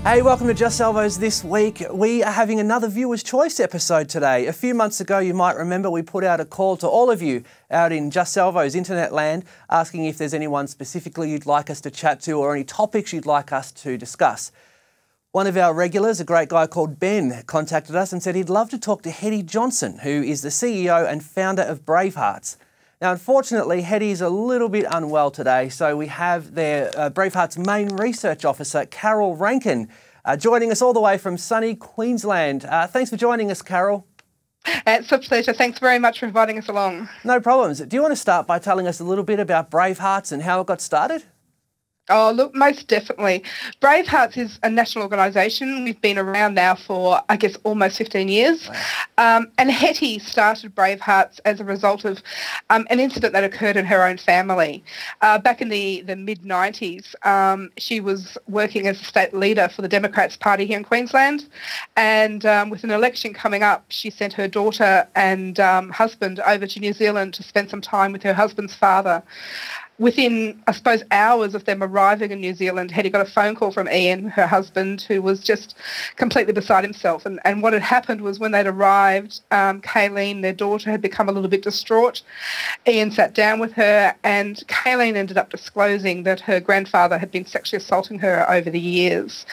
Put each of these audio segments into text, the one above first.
Hey, welcome to Just Salvos this week. We are having another Viewer's Choice episode today. A few months ago, you might remember, we put out a call to all of you out in Just Salvos internet land, asking if there's anyone specifically you'd like us to chat to or any topics you'd like us to discuss. One of our regulars, a great guy called Ben, contacted us and said he'd love to talk to Hetty Johnson, who is the CEO and founder of Bravehearts. Now, unfortunately, Hetty's a little bit unwell today, so we have their Bravehearts main research officer, Carol Ronken, joining us all the way from sunny Queensland. Thanks for joining us, Carol. It's a pleasure. Thanks very much for inviting us along. No problems. Do you want to start by telling us a little bit about Bravehearts and how it got started? Oh, look, most definitely. Bravehearts is a national organisation. We've been around now for, I guess, almost 15 years. Wow. And Hetty started Bravehearts as a result of an incident that occurred in her own family. Back in the mid-90s, she was working as a state leader for the Democrats Party here in Queensland. And with an election coming up, she sent her daughter and husband over to New Zealand to spend some time with her husband's father. Within, I suppose, hours of them arriving in New Zealand, Hetty got a phone call from Ian, her husband, who was just completely beside himself. And what had happened was when they'd arrived, Kayleen, their daughter, had become a little bit distraught. Ian sat down with her and Kayleen ended up disclosing that her grandfather had been sexually assaulting her over the years.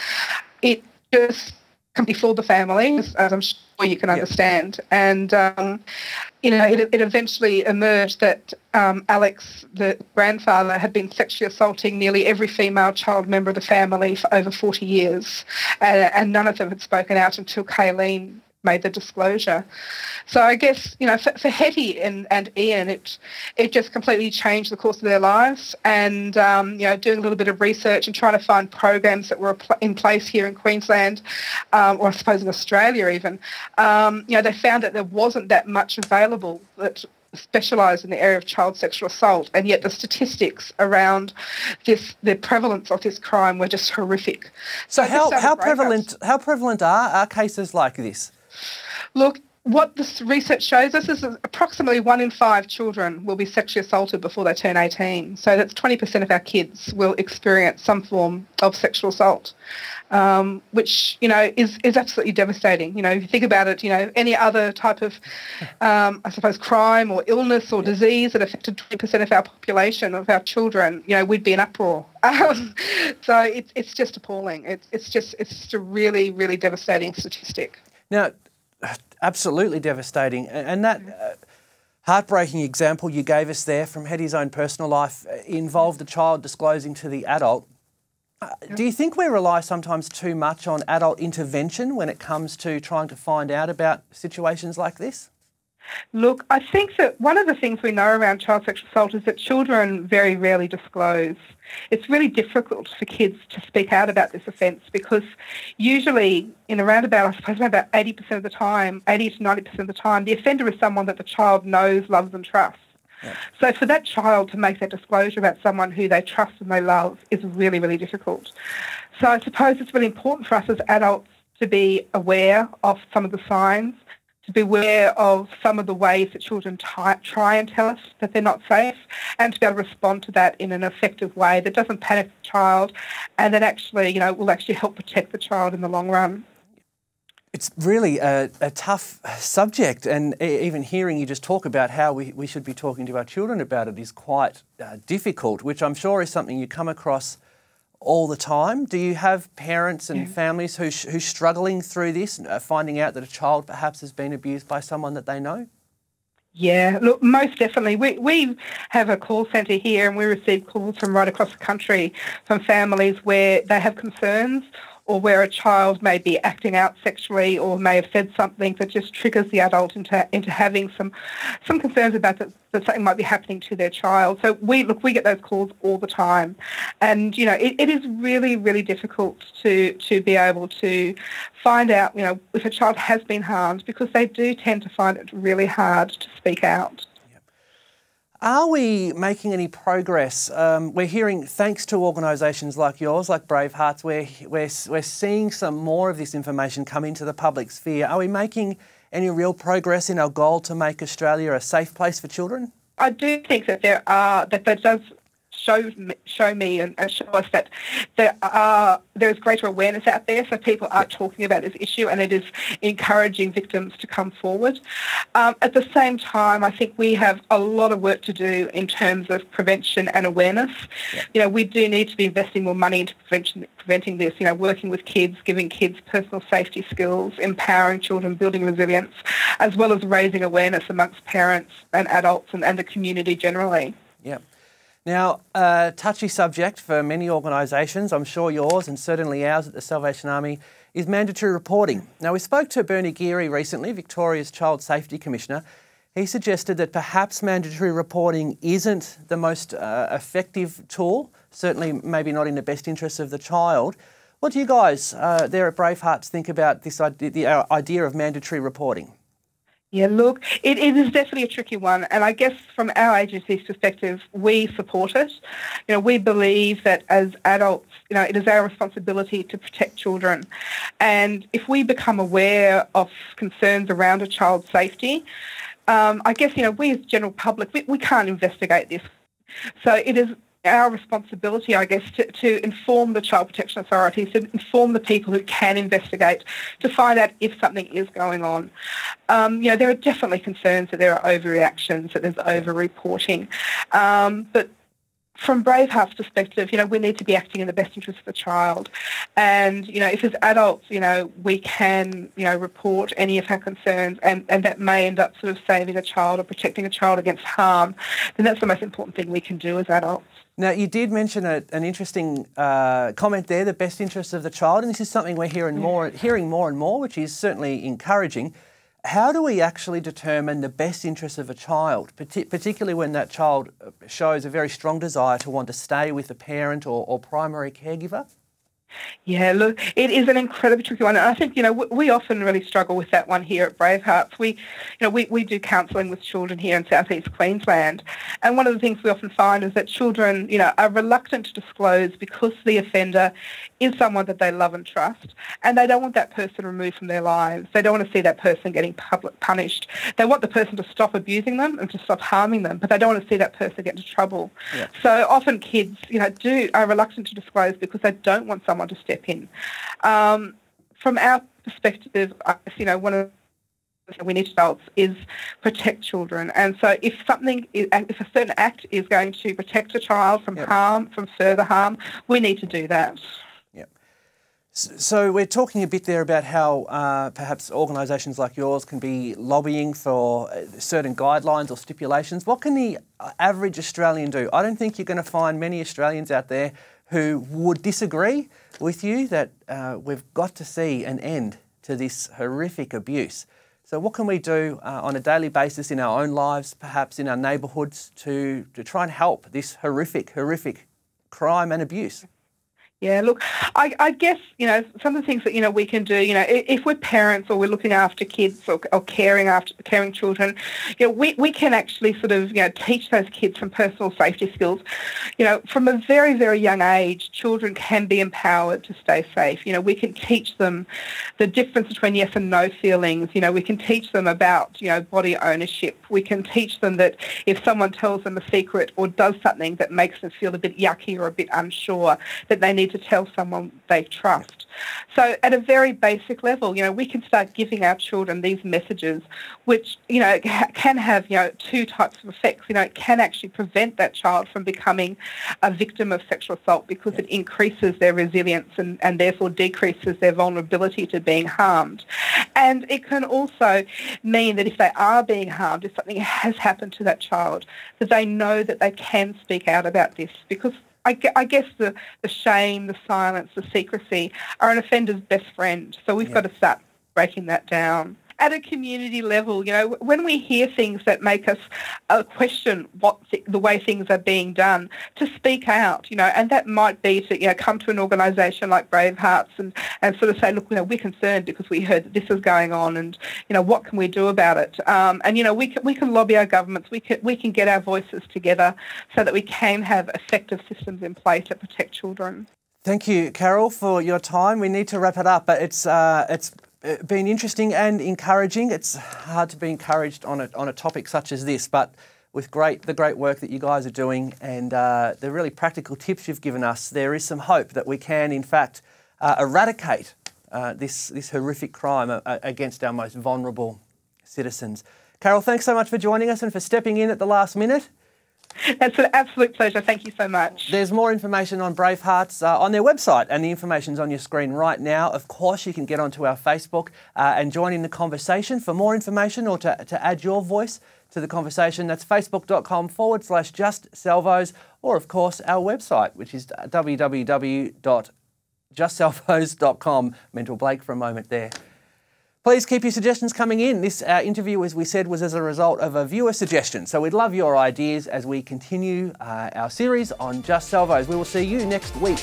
It just completely floored the family, as I'm sure you can understand. And, it eventually emerged that Alex, the grandfather, had been sexually assaulting nearly every female child member of the family for over 40 years. And none of them had spoken out until Kayleen made the disclosure. So I guess, for Hetty and Ian, it just completely changed the course of their lives. And, doing a little bit of research and trying to find programs that were in place here in Queensland, or I suppose in Australia even, they found that there wasn't that much available that specialised in the area of child sexual assault, and yet the statistics around the prevalence of this crime were just horrific. So how prevalent are cases like this? Look, what this research shows us is that approximately 1 in 5 children will be sexually assaulted before they turn 18. So that's 20% of our kids will experience some form of sexual assault, which, is absolutely devastating. If you think about it, any other type of, I suppose, crime or illness or disease that affected 20% of our population, of our children, we'd be in uproar. So it's just appalling. It's just a really, really devastating statistic. Now, absolutely devastating. And that heartbreaking example you gave us there from Hetty's own personal life involved the child disclosing to the adult. Do you think we rely sometimes too much on adult intervention when it comes to trying to find out about situations like this? Look, I think that one of the things we know around child sexual assault is that children very rarely disclose. It's really difficult for kids to speak out about this offence because usually around about 80% of the time, 80 to 90% of the time, the offender is someone that the child knows, loves and trusts. Yeah. So for that child to make that disclosure about someone who they trust and they love is really, really difficult. So I suppose it's really important for us as adults to be aware of some of the signs, to be aware of some of the ways that children try and tell us that they're not safe, and to be able to respond to that in an effective way that doesn't panic the child and that actually, will actually help protect the child in the long run. It's really a tough subject, and even hearing you just talk about how we should be talking to our children about it is quite difficult, which I'm sure is something you come across all the time. Do you have parents and families who's struggling through this, finding out that a child perhaps has been abused by someone that they know? Yeah, look, most definitely. We have a call centre here and we receive calls from right across the country from families where they have concerns or where a child may be acting out sexually or may have said something that just triggers the adult into having some concerns about that something might be happening to their child. So we get those calls all the time. And, it is really, really difficult to be able to find out, if a child has been harmed because they do tend to find it really hard to speak out. Are we making any progress? We're hearing, thanks to organisations like yours, like Bravehearts, we're seeing some more of this information come into the public sphere. Are we making any real progress in our goal to make Australia a safe place for children? I do think that that does show me and show us that there is greater awareness out there, so people are talking about this issue, and it is encouraging victims to come forward. At the same time, I think we have a lot of work to do in terms of prevention and awareness. We do need to be investing more money into preventing this, working with kids, giving kids personal safety skills, empowering children, building resilience, as well as raising awareness amongst parents and adults and the community generally. Yeah. Now, a touchy subject for many organisations, I'm sure yours and certainly ours at the Salvation Army, is mandatory reporting. Now, we spoke to Bernie Geary recently, Victoria's Child Safety Commissioner. He suggested that perhaps mandatory reporting isn't the most effective tool, certainly maybe not in the best interests of the child. What do you guys there at Bravehearts think about this the idea of mandatory reporting? Yeah, look, it is definitely a tricky one, and I guess from our agency's perspective, we support it. We believe that as adults, it is our responsibility to protect children, and if we become aware of concerns around a child's safety, I guess, we as general public, we can't investigate this. So it is our responsibility, I guess, to inform the Child Protection Authorities, to inform the people who can investigate, to find out if something is going on. There are definitely concerns that there are overreactions, that there's over-reporting. But from Bravehearts' perspective, we need to be acting in the best interest of the child. And, if as adults, we can, report any of our concerns and that may end up sort of saving a child or protecting a child against harm, then that's the most important thing we can do as adults. Now, you did mention an interesting comment there, the best interests of the child, and this is something we're hearing more and more, which is certainly encouraging. How do we actually determine the best interests of a child, particularly when that child shows a very strong desire to want to stay with a parent or primary caregiver? Yeah, look, it is an incredibly tricky one. And I think, we often really struggle with that one here at Bravehearts. We do counselling with children here in South East Queensland. And one of the things we often find is that children, are reluctant to disclose because the offender is someone that they love and trust. And they don't want that person removed from their lives. They don't want to see that person getting public punished. They want the person to stop abusing them and to stop harming them, but they don't want to see that person get into trouble. Yeah. So often kids, are reluctant to disclose because they don't want someone to step in. From our perspective, one of the things we need to adults is protect children. And so if a certain act is going to protect a child from harm, from further harm, we need to do that. Yeah. So we're talking a bit there about how perhaps organisations like yours can be lobbying for certain guidelines or stipulations. What can the average Australian do? I don't think you're going to find many Australians out there who would disagree with you that we've got to see an end to this horrific abuse. So what can we do on a daily basis in our own lives, perhaps in our neighbourhoods, to try and help this horrific crime and abuse? Yeah, look, I guess, some of the things that, we can do, if we're parents or we're looking after kids or caring children, we can actually sort of, teach those kids some personal safety skills. From a very, very young age, children can be empowered to stay safe. We can teach them the difference between yes and no feelings. We can teach them about, body ownership. We can teach them that if someone tells them a secret or does something that makes them feel a bit yucky or a bit unsure, that they need to tell someone they trust. So at a very basic level, we can start giving our children these messages which, can have, two types of effects. It can actually prevent that child from becoming a victim of sexual assault because it increases their resilience and therefore decreases their vulnerability to being harmed. And it can also mean that if they are being harmed, if something has happened to that child, that they know that they can speak out about this, because I guess the shame, the silence, the secrecy are an offender's best friend. So we've got to start breaking that down. At a community level, when we hear things that make us question the way things are being done, to speak out, and that might be to, come to an organisation like Bravehearts and sort of say, look, we're concerned because we heard that this is going on, and, what can we do about it? And, we can lobby our governments, we can get our voices together so that we can have effective systems in place to protect children. Thank you, Carol, for your time. We need to wrap it up, but it's been interesting and encouraging. It's hard to be encouraged on a topic such as this, but with the great work that you guys are doing and the really practical tips you've given us. There is some hope that we can, in fact, eradicate this horrific crime against our most vulnerable citizens. Carol, thanks so much for joining us and for stepping in at the last minute. It's an absolute pleasure. Thank you so much. There's more information on Bravehearts on their website, and the information's on your screen right now. Of course, you can get onto our Facebook and join in the conversation. For more information or to add your voice to the conversation, that's facebook.com/Just Salvos, or of course our website, which is www.justsalvos.com. Mental Blake for a moment there. Please keep your suggestions coming in. This interview, as we said, was as a result of a viewer suggestion. So we'd love your ideas as we continue our series on Just Salvos. We will see you next week.